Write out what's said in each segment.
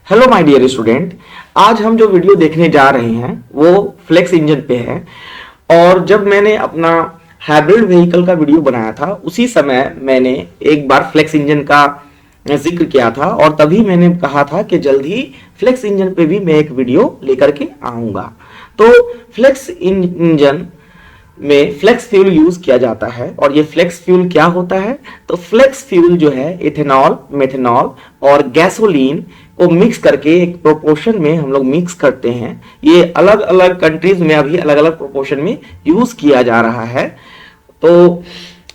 Hello my dear student, आज हम जो वीडियो देखने जा रहे हैं वो फ्लेक्स इंजन पे है। और जब मैंने अपना हाइब्रिड व्हीकल का वीडियो बनाया था उसी समय मैंने एक बार फ्लेक्स इंजन का जिक्र किया था और तभी मैंने कहा था कि जल्द ही फ्लेक्स इंजन पे भी मैं एक वीडियो लेकर के आऊंगा। तो फ्लेक्स इंजन में फ्लेक्स फ्यूल यूज किया जाता है। और ये फ्लेक्स फ्यूल क्या होता है? तो फ्लेक्स फ्यूल जो है इथेनॉल, मेथनॉल और गैसोलीन को मिक्स करके एक प्रोपोर्शन में हम लोग मिक्स करते हैं। ये अलग अलग कंट्रीज में अभी अलग अलग प्रोपोर्शन में यूज किया जा रहा है। तो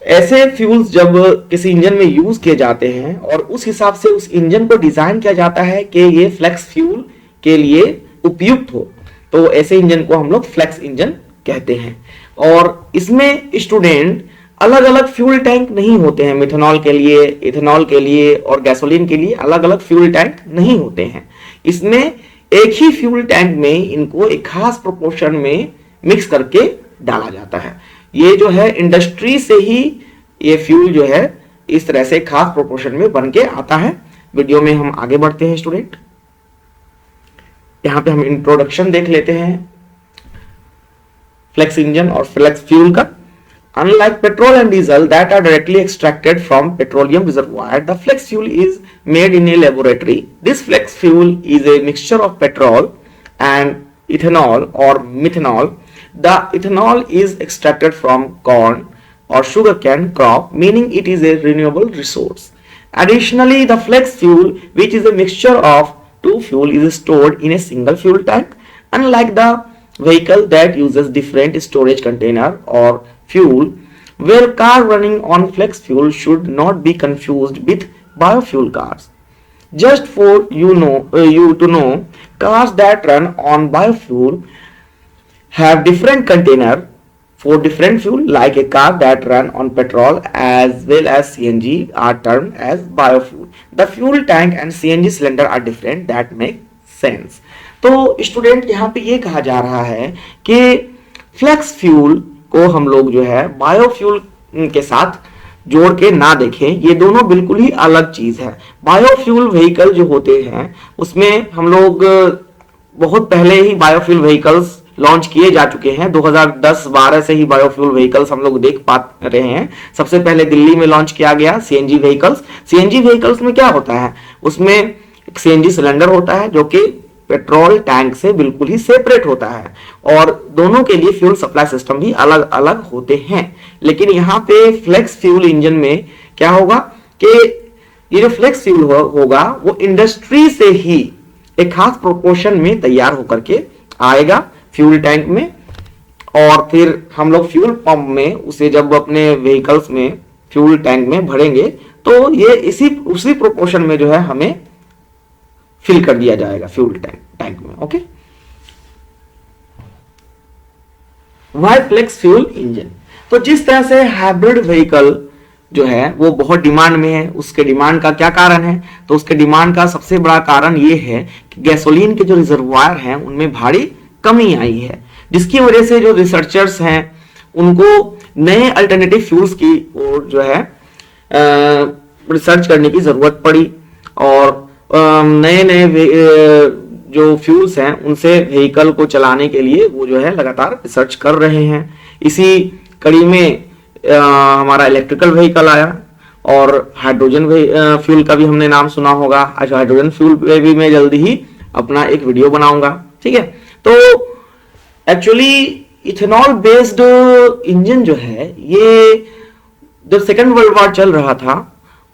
ऐसे फ्यूल्स जब किसी इंजन में यूज किए जाते हैं और उस हिसाब से उस इंजन को डिजाइन किया जाता है कि ये फ्लेक्स फ्यूल के लिए उपयुक्त हो, तो ऐसे इंजन को हम लोग फ्लेक्स इंजन कहते हैं। और इसमें स्टूडेंट अलग अलग फ्यूल टैंक नहीं होते हैं। मिथेनॉल के लिए, इथेनॉल के लिए और गैसोलीन के लिए अलग अलग फ्यूल टैंक नहीं होते हैं। इसमें एक ही फ्यूल टैंक में इनको एक खास प्रोपोर्शन में मिक्स करके डाला जाता है। ये जो है इंडस्ट्री से ही ये फ्यूल जो है इस तरह से खास प्रोपोर्शन में बन के आता है। वीडियो में हम आगे बढ़ते हैं स्टूडेंट। यहां पे हम इंट्रोडक्शन देख लेते हैं फ्लेक्स इंजन और फ्लेक्स फ्यूल का। Unlike petrol and diesel that are directly extracted from petroleum reservoir, the flex fuel is made in a laboratory. This flex fuel is a mixture of petrol and ethanol or methanol. The ethanol is extracted from corn or sugarcane crop, meaning it is a renewable resource. Additionally, the flex fuel, which is a mixture of two fuel, is stored in a single fuel tank. Unlike the vehicle that uses different storage container or fuel, where car running on flex fuel should not be confused with biofuel cars. Just for you to know, cars that run on biofuel have different container for different fuel, like a car that run on petrol as well as CNG are termed as biofuel. The fuel tank and CNG cylinder are different. That make sense. तो student यहाँ पे ये कहा जा रहा है कि flex fuel को हम लोग जो है बायोफ्यूल के साथ जोड़ के ना देखें। ये दोनों बिल्कुल ही अलग चीज है। बायोफ्यूल व्हीकल जो होते हैं उसमें हम लोग बहुत पहले ही बायोफ्यूल व्हीकल्स लॉन्च किए जा चुके हैं। 2010-12 से ही बायोफ्यूल व्हीकल्स हम लोग देख पा रहे हैं। सबसे पहले दिल्ली में लॉन्च किया गया सीएनजी व्हीकल्स। सीएनजी व्हीकल्स में क्या होता है? उसमें एक सीएनजी सिलेंडर होता है जो कि पेट्रोल टैंक से बिल्कुल ही सेपरेट होता है और दोनों के लिए फ्यूल सप्लाई सिस्टम भी अलग अलग होते हैं। लेकिन यहाँ पे फ्लेक्स फ्यूल इंजन में क्या होगा कि ये जो फ्लेक्स फ्यूल होगा वो इंडस्ट्री से ही एक खास प्रोपोर्शन में तैयार होकर के आएगा फ्यूल टैंक में। और फिर हम लोग फ्यूल पंप में उसे जब अपने व्हीकल्स में फ्यूल टैंक में भरेंगे तो ये उसी प्रोपोर्शन में जो है हमें फिल कर दिया जाएगा फ्यूल टैंक में। Okay, why flex fuel engine? तो जिस तरह से हाइब्रिड व्हीकल जो है वो बहुत डिमांड में है, उसके डिमांड का क्या कारण है? तो उसके डिमांड का सबसे बड़ा कारण ये है कि गैसोलीन के जो रिजर्वायर हैं उनमें भारी कमी आई है, जिसकी वजह से जो रिसर्चर्स हैं उनको नए अल्टरनेटिव फ्यूल्स की ओर जो है रिसर्च करने की जरूरत पड़ी। और नए नए जो फ्यूल्स हैं उनसे व्हीकल को चलाने के लिए वो जो है लगातार रिसर्च कर रहे हैं। इसी कड़ी में हमारा इलेक्ट्रिकल व्हीकल आया और हाइड्रोजन फ्यूल का भी हमने नाम सुना होगा। आज हाइड्रोजन फ्यूल पे भी मैं जल्दी ही अपना एक वीडियो बनाऊंगा। ठीक है, तो एक्चुअली इथेनॉल बेस्ड इंजन जो है ये जब सेकेंड वर्ल्ड वॉर चल रहा था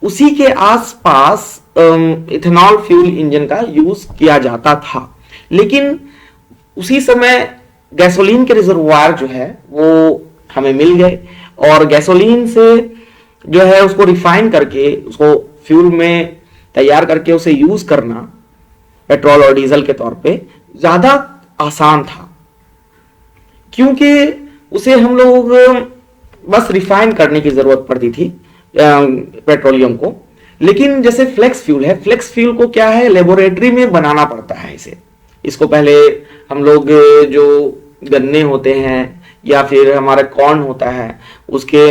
उसी के आसपास इथेनॉल फ्यूल इंजन का यूज किया जाता था। लेकिन उसी समय गैसोलीन के रिजर्वायर जो है वो हमें मिल गए और गैसोलीन से जो है उसको रिफाइन करके उसको फ्यूल में तैयार करके उसे यूज करना पेट्रोल और डीजल के तौर पे ज्यादा आसान था, क्योंकि उसे हम लोग बस रिफाइन करने की जरूरत पड़ती थी पेट्रोलियम को। लेकिन जैसे फ्लेक्स फ्यूल है, फ्लेक्स फ्यूल को क्या है लेबोरेटरी में बनाना पड़ता है। इसको पहले हम लोग जो गन्ने होते हैं या फिर हमारा कॉर्न होता है उसके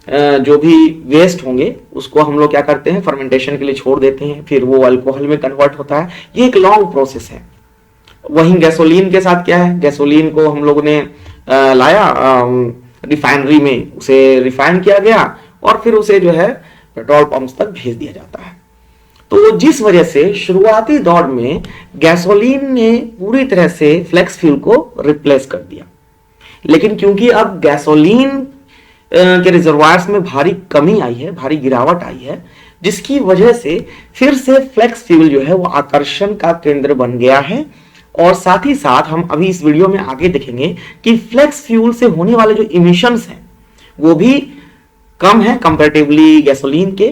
जो भी वेस्ट होंगे उसको हम लोग क्या करते हैं, फर्मेंटेशन के लिए छोड़ देते हैं, फिर वो अल्कोहल में कन्वर्ट होता है। ये एक लॉन्ग प्रोसेस है। वहीं गैसोलीन के साथ क्या है, गैसोलीन को हम लोगों ने लाया रिफाइनरी में, उसे रिफाइन किया गया और फिर उसे जो है पेट्रोल पंप्स तक भेज दिया जाता है। तो जिस वजह से शुरुआती दौर में गैसोलीन ने पूरी तरह से फ्लेक्स फ्यूल को रिप्लेस कर दिया, लेकिन क्योंकि अब गैसोलीन के रिजर्वायर्स में भारी कमी आई है, भारी गिरावट आई है, जिसकी वजह से फिर से फ्लेक्स फ्यूल जो है वो आकर्षण का केंद्र बन गया है। और साथ ही साथ हम अभी इस वीडियो में आगे देखेंगे कि फ्लेक्स फ्यूल से होने वाले जो इमिशंस हैं वो भी कम है कंपैरेटिवली गैसोलीन के,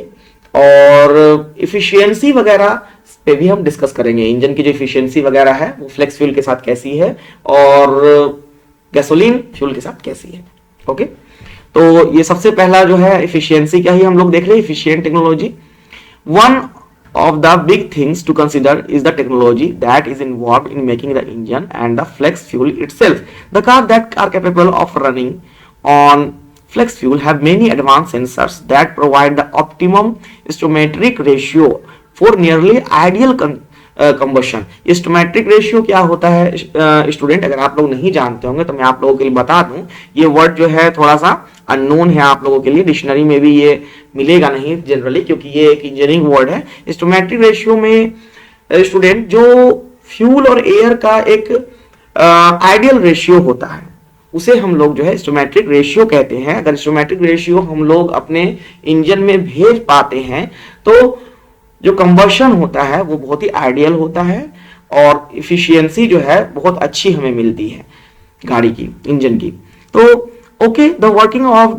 और इफिशियंसी वगैरह पे भी हम डिस्कस करेंगे। इंजन की जो इफिशियंसी वगैरह है वो फ्लेक्स फ्यूल के साथ कैसी है और गैसोलीन फ्यूल के साथ कैसी है। ओके, तो ये सबसे पहला जो है इफिशियंसी क्या ही हम लोग देख रहे हैं, efficient technology. One of the big things to consider is the technology that is involved in making the engine and the flex fuel itself. The cars that are capable of running on flex fuel have many advanced sensors that provide the optimum stoichiometric ratio for nearly ideal combustion. Stoichiometric ratio क्या होता है student, अगर आप लोग नहीं जानते होंगे तो मैं आप लोगों के लिए बता दूं। ये वर्ड जो है थोड़ा सा अननोन है आप लोगों के लिए, डिक्शनरी में भी ये मिलेगा नहीं जनरली, क्योंकि ये एक इंजीनियरिंग वर्ड है। स्टोमेट्रिक रेशियो में स्टूडेंट जो फ्यूल और एयर का एक आइडियल रेशियो होता है उसे हम लोग जो है स्टोमेट्रिक रेशियो कहते हैं। अगर स्टोमेट्रिक रेशियो हम लोग अपने इंजन में भेज पाते हैं तो जो कंबशन होता है वो बहुत ही आइडियल होता है और इफिशियंसी जो है बहुत अच्छी हमें मिलती है गाड़ी की, इंजन की। तो okay, the working of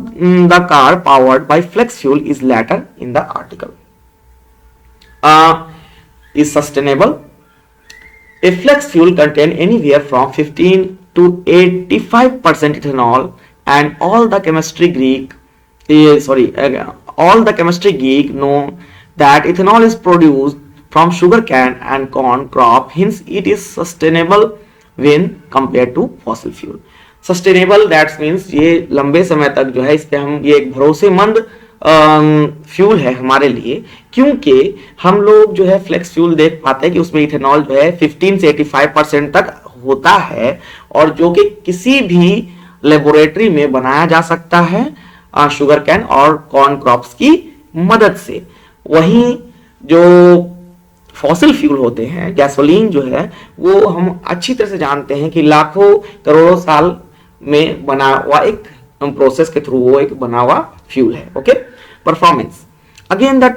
the car powered by flex fuel is later in the article. Is sustainable. A flex fuel contain anywhere from 15 to 85% ethanol, and all the chemistry geek know that ethanol is produced from sugarcane and corn crop. Hence, it is sustainable when compared to fossil fuel. Sustainable that's means ये लंबे समय तक जो है इस पे हम ये एक भरोसेमंद फ्यूल है हमारे लिए, क्योंकि हम लोग जो है फ्लेक्स फ्यूल देख पाते हैं कि उसमें इथेनॉल जो है 15 से 85% तक होता है और जो कि किसी भी लेबोरेटरी में बनाया जा सकता है शुगर कैन और कॉर्न क्रॉप्स की मदद से। वहीं जो फॉसिल फ्यूल होते हैं, गैसोलीन जो है वो हम अच्छी तरह से जानते हैं कि लाखों करोड़ों साल में बना हुआ एक प्रोसेस के थ्रू वो एक बना हुआ फ्यूल है। Okay, performance again the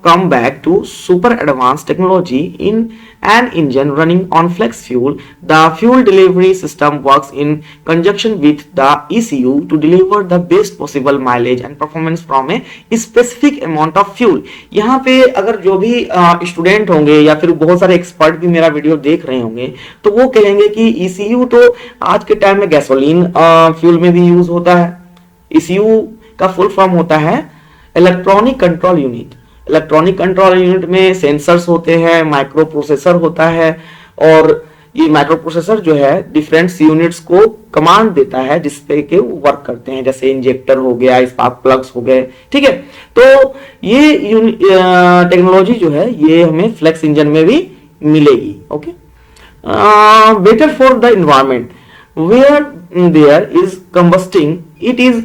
come back to super advanced technology in an engine running on flex fuel. The fuel delivery system works in conjunction with the ECU to deliver the best possible mileage and performance from a specific amount of fuel. यहाँ पे अगर जो भी student होंगे या फिर बहुत सारे एक्सपर्ट भी मेरा वीडियो देख रहे होंगे तो वो कहेंगे कि ECU तो आज के टाइम में गैसोलीन फ्यूल में भी यूज होता है। ECU का फुल फॉर्म होता है electronic control unit. Electronic control unit में सेंसर्स होते हैं, माइक्रो प्रोसेसर होता है और ये माइक्रो प्रोसेसर जो है डिफरेंट यूनिट्स को कमांड देता है जिसपे के वो वर्क करते हैं, जैसे इंजेक्टर हो गया, स्पार्क प्लग्स हो गए। ठीक है, तो ये टेक्नोलॉजी जो है ये हमें फ्लेक्स इंजन में भी मिलेगी। Okay, better for the environment where there is combusting it is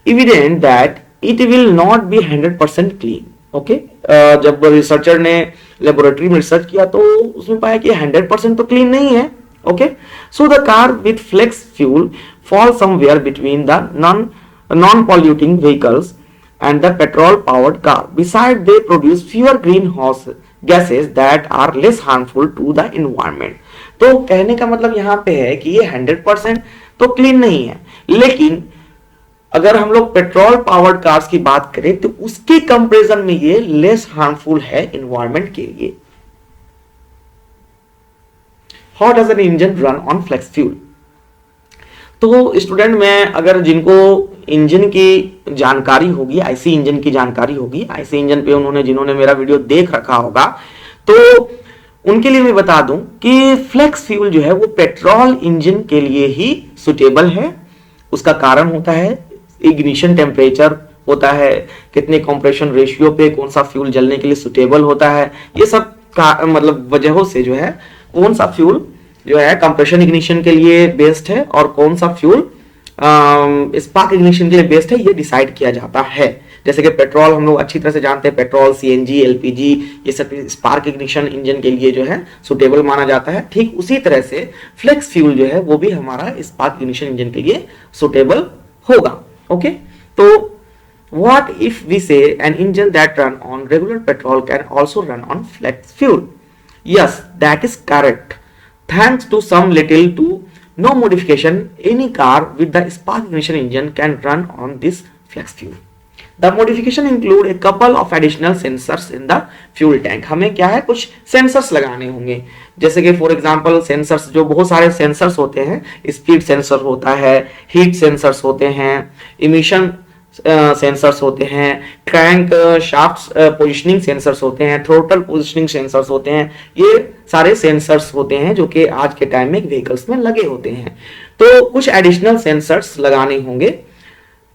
evident that it will not be 100% clean. Okay, जब रिसर्चर ने लेबोरेटरी में रिसर्च किया तो उसमें पाया कि 100% तो क्लीन नहीं है। Okay, so the car with flex fuel fall somewhere between the non polluting vehicles and the petrol powered car. Beside they produce fewer greenhouse gases that are less harmful to the environment. तो कहने का मतलब यहाँ पे है कि ये 100% तो क्लीन नहीं है, लेकिन अगर हम लोग पेट्रोल पावर्ड कार्स की बात करें तो उसके कंपैरिजन में ये लेस हार्मफुल है एनवायरमेंट के लिए। How does an engine run on flex fuel? तो स्टूडेंट में अगर जिनको इंजन की जानकारी होगी, आईसी इंजन की जानकारी होगी, आईसी इंजन पे जिन्होंने मेरा वीडियो देख रखा होगा, तो उनके लिए मैं बता दूं कि फ्लेक्स फ्यूल जो है वो पेट्रोल इंजन के लिए ही सुटेबल है। उसका कारण होता है इग्निशन टेम्परेचर होता है, कितने कंप्रेशन रेशियो पे कौन सा फ्यूल जलने के लिए सुटेबल होता है, ये सब का मतलब वजहों से जो है कौन सा फ्यूल जो है कंप्रेशन इग्निशन के लिए बेस्ट है और कौन सा फ्यूल स्पार्क इग्निशन के लिए बेस्ट है, ये डिसाइड किया जाता है। जैसे कि पेट्रोल हम लोग अच्छी तरह से जानते हैं, पेट्रोल, सीएनजी, एलपीजी, ये सब स्पार्क इग्निशन इंजन के लिए जो है सुटेबल माना जाता है। ठीक उसी तरह से फ्लेक्स फ्यूल जो है वो भी हमारा स्पार्क इग्निशन इंजन के लिए सुटेबल होगा। ओके, तो what if we say an engine that run on regular petrol can also run on flex fuel? Yes, that is correct. Thanks to some little to no modification, any car with the spark ignition engine can run on this flex fuel. The modification include a couple of additional sensors in the fuel tank. हमें क्या है, कुछ sensors लगाने होंगे, जैसे कि for example sensors, जो बहुत सारे सेंसर्स होते हैं, स्पीड सेंसर होता है, हीट सेंसर्स होते हैं, इमिशन सेंसर्स होते हैं, क्रैंक शाफ्ट पोजिशनिंग सेंसर्स होते हैं, थ्रोटल पोजिशनिंग सेंसर्स होते हैं। ये सारे सेंसर्स होते हैं जो कि आज के टाइम में व्हीकल्स में लगे होते हैं। तो कुछ एडिशनल सेंसर्स लगाने होंगे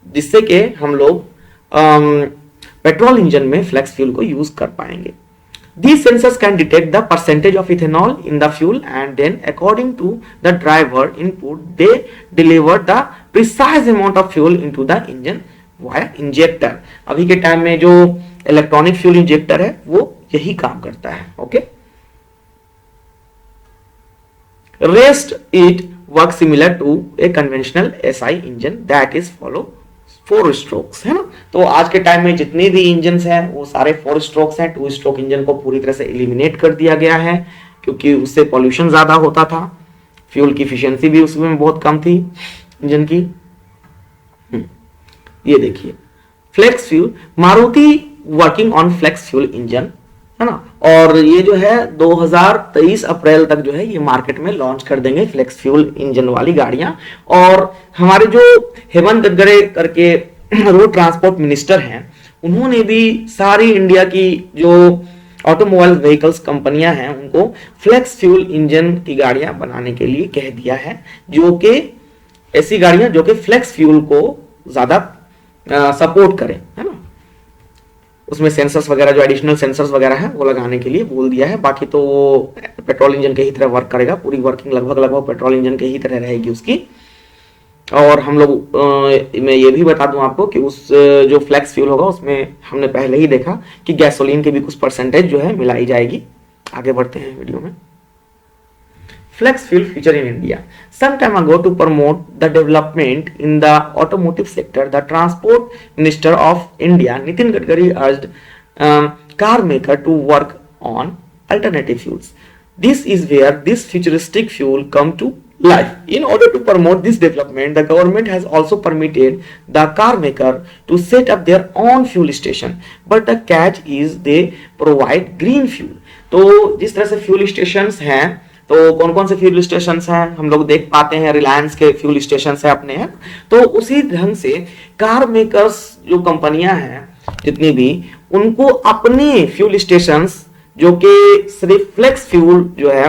जिससे कि हम लोग पेट्रोल इंजन में फ्लेक्स फ्यूल को यूज कर पाएंगे। These sensors can detect the percentage of ethanol in the fuel and then according to the driver input they deliver the precise amount of fuel into the engine via injector। अभी के time में जो electronic fuel injector है वो यही काम करता है। Okay, rest it works similar to a conventional SI engine that is follow 4 strokes, है ना। तो आज के टाइम में जितने भी इंजन हैं वो सारे 4 स्ट्रोक्स हैं। 2 स्ट्रोक इंजन को पूरी तरह से एलिमिनेट कर दिया गया है क्योंकि उससे पॉल्यूशन ज्यादा होता था, फ्यूल की एफिशिएंसी भी उसमें बहुत कम थी इंजन की। ये देखिए flex fuel, Maruti working on flex fuel engine, है ना। और ये जो है 2023 अप्रैल तक जो है ये मार्केट में लॉन्च कर देंगे फ्लेक्स फ्यूल इंजन वाली गाड़ियां। और हमारे जो हेमंत गडकरी करके रोड ट्रांसपोर्ट मिनिस्टर हैं, उन्होंने भी सारी इंडिया की जो ऑटोमोबाइल व्हीकल्स कंपनियां हैं उनको फ्लेक्स फ्यूल इंजन की गाड़ियां बनाने के लिए कह दिया है, जो कि ऐसी गाड़ियां जो कि फ्लेक्स फ्यूल को ज्यादा सपोर्ट करें, है ना। उसमें सेंसर्स वगैरह जो एडिशनल सेंसर्स वगैरह है वो लगाने के लिए बोल दिया है। बाकी तो वो पेट्रोल इंजन के ही तरह वर्क करेगा, पूरी वर्किंग लगभग पेट्रोल इंजन के ही तरह रहेगी उसकी। और हम लोग मैं ये भी बता दूं आपको कि उस जो फ्लेक्स फ्यूल होगा उसमें हमने पहले ही देखा कि गैसोलीन के भी कुछ परसेंटेज जो है मिलाई जाएगी। आगे बढ़ते हैं वीडियो में। Flex fuel feature in India. Some time ago, to promote the development in the automotive sector, the Transport Minister of India, Nitin Gadkari, urged car maker to work on alternative fuels. This is where this futuristic fuel come to life. In order to promote this development, the government has also permitted the car maker to set up their own fuel station. But the catch is they provide green fuel. तो जिस तरह से fuel stations हैं, तो कौन कौन से fuel station हैं हम लोग देख पाते हैं, रिलायंस के फ्यूल स्टेशन है अपने हैं। तो उसी ढंग से कार मेकर्स जो कंपनियां हैं जितनी भी, उनको अपने फ्यूल स्टेशन जो कि सिर्फ फ्लेक्स फ्यूल जो है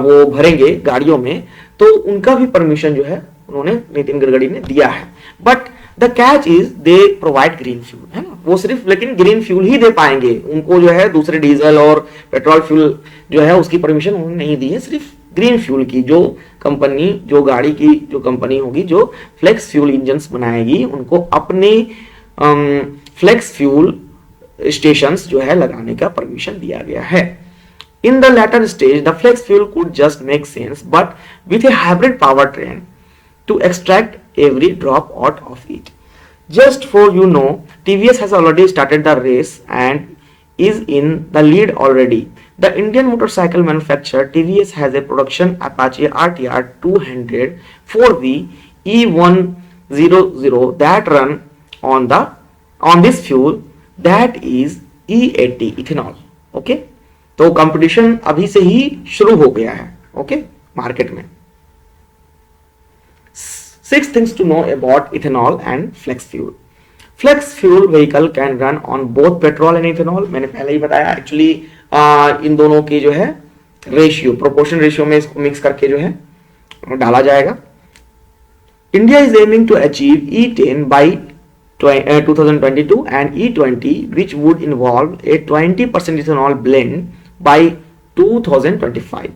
वो भरेंगे गाड़ियों में, तो उनका भी परमिशन जो है उन्होंने नितिन गडकरी ने दिया है। But the catch is they provide green fuel, है ना। वो सिर्फ लेकिन ग्रीन फ्यूल ही दे पाएंगे, उनको जो है दूसरे डीजल और पेट्रोल फ्यूल जो है उसकी परमिशन उन्होंने नहीं दी है। सिर्फ ग्रीन फ्यूल की जो कंपनी, जो गाड़ी की जो कंपनी होगी जो फ्लेक्स फ्यूल इंजन्स बनाएगी, उनको अपने फ्लेक्स फ्यूल स्टेशंस जो है लगाने का परमिशन दिया गया है। In the latter stage, the flex fuel could just make sense, but with a hybrid powertrain to extract every drop out of it. Just for you know, TVS has already started the race and is in the lead already. The Indian motorcycle manufacturer TVS has a production Apache RTR 200 4V E100 that run on this fuel, that is E80 ethanol. Okay? तो competition अभी से ही शुरू हो गया है, okay, market में। 6 things to know about ethanol and flex fuel. Flex fuel vehicle can run on both petrol and ethanol. मैंने पहले ही बताया, एक्चुअली इन दोनों की जो है रेशियो, प्रोपोर्शन रेशियो में इसको मिक्स करके जो है डाला जाएगा। India is aiming to achieve E10 by 2022 and E20 which would involve a 20% ethanol blend by 2025.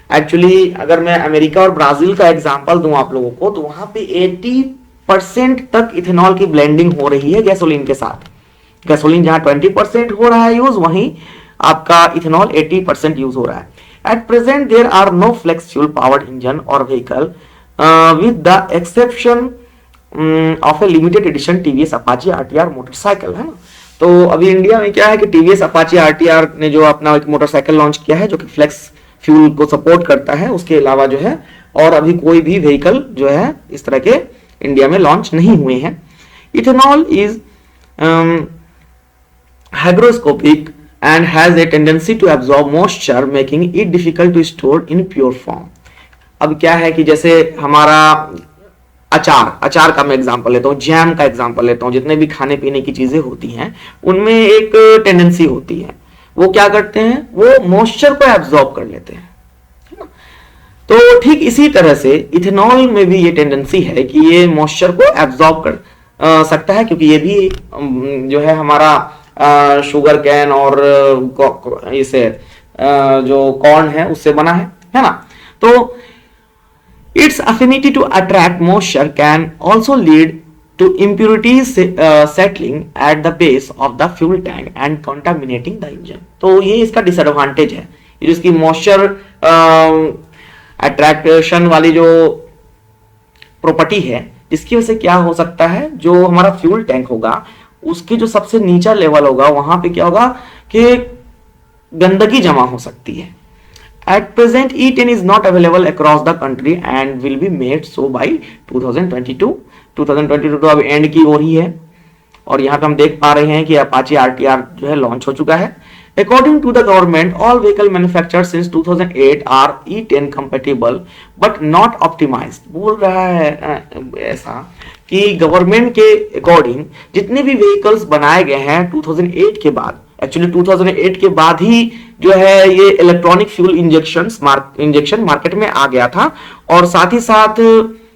Actually अगर मैं अमेरिका और ब्राजील का एग्जांपल दूं आप लोगों को, तो वहां पे 80% तक इथेनॉल की ब्लेंडिंग हो रही है गैसोलीन के साथ। गैसोलीन जहां 20% हो रहा है यूज, वहीं आपका इथेनॉल 80% यूज हो रहा है। At present there are no flex fuel powered engine और vehicle with the exception of a limited edition TVS Apache RTR motorcycle, है ना। तो अभी इंडिया में क्या है कि टीवीएस अपाची आरटीआर ने जो अपना एक मोटरसाइकिल लॉन्च किया है जो कि फ्लेक्स फ्यूल को सपोर्ट करता है, उसके अलावा जो है और अभी कोई भी व्हीकल जो है इस तरह के इंडिया में लॉन्च नहीं हुए हैं। Ethanol is hygroscopic and has a tendency to absorb moisture making it difficult to store in pure form। अब क्या है कि जैसे हमारा अचार का मैं एग्जांपल लेता हूँ, जैम का एग्जांपल लेता हूँ, जितने भी खाने पीने की चीजें होती हैं उनमें एक टेंडेंसी होती है, वो क्या करते हैं, वो मॉइस्चर को एब्जॉर्ब कर लेते हैं, है ना। तो ठीक इसी तरह से इथेनॉल में भी ये टेंडेंसी है कि ये मॉइस्चर को एब्जॉर्ब कर सकता है, क्योंकि ये भी जो है हमारा शुगर कैन और इसे जो कॉर्न है उससे बना है ना। तो its affinity to attract moisture can also lead to impurities settling at the base of the fuel tank and contaminating the engine। तो ये इसका डिसएडवांटेज है, ये जो इसकी मॉइस्चर अट्रैक्शन वाली जो प्रॉपर्टी है, इसकी वजह से क्या हो सकता है, जो हमारा फ्यूल टैंक होगा उसके जो सबसे नीचा लेवल होगा वहां पे क्या होगा कि गंदगी जमा हो सकती है। At present, E10 is not available across the country and will be made so by 2022। 2022 तो अब एंड की ओर ही है और यहाँ पे हम देख पा रहे हैं कि अपाची आरटीआर जो है लॉन्च हो चुका है। According to the government, all vehicle manufactured since 2008 are E10 compatible but not optimized। बोल रहा है ऐसा कि गवर्नमेंट के अकॉर्डिंग जितने भी व्हीकल्स बनाए गए हैं 2008 के बाद, एक्चुअली 2008 के बाद ही जो है ये इलेक्ट्रॉनिक फ्यूल इंजेक्शन मार्केट में आ गया था, और साथ ही साथ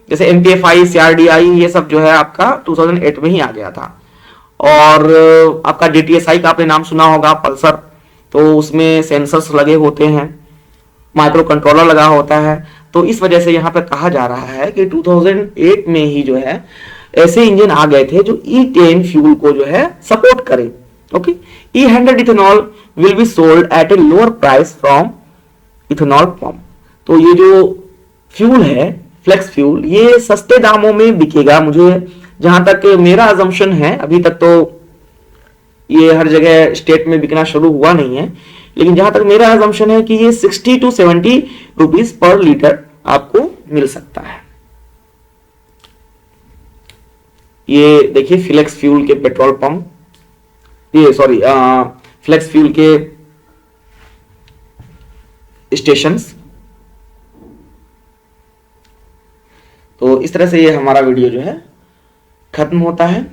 जैसे एमपीएफआई, सीआरडीआई ये सब जो है आपका 2008 में ही आ गया था। और आपका डीटीएसआई का आपने नाम सुना होगा, पल्सर, तो उसमें सेंसर्स लगे होते हैं, माइक्रो कंट्रोलर लगा होता है। तो इस वजह से यहाँ पे कहा जा रहा है कि 2008 में ही जो है ऐसे इंजन आ गए थे जो E10 फ्यूल को जो है सपोर्ट करें। Okay, E100 ethanol will be sold at a lower price from ethanol pump. तो ये जो फ्यूल है फ्लेक्स फ्यूल, ये सस्ते दामों में बिकेगा। मुझे जहां तक मेरा अजम्पशन है, अभी तक तो ये हर जगह स्टेट में बिकना शुरू हुआ नहीं है, लेकिन जहां तक मेरा अजम्पशन है कि ये 60 to 70 रुपीज पर लीटर आपको मिल सकता है। ये देखिए फ्लेक्स फ्यूल के पेट्रोल पंप, ये सॉरी फ्लेक्स फ्यूल के स्टेशंस। तो इस तरह से ये हमारा वीडियो जो है खत्म होता है।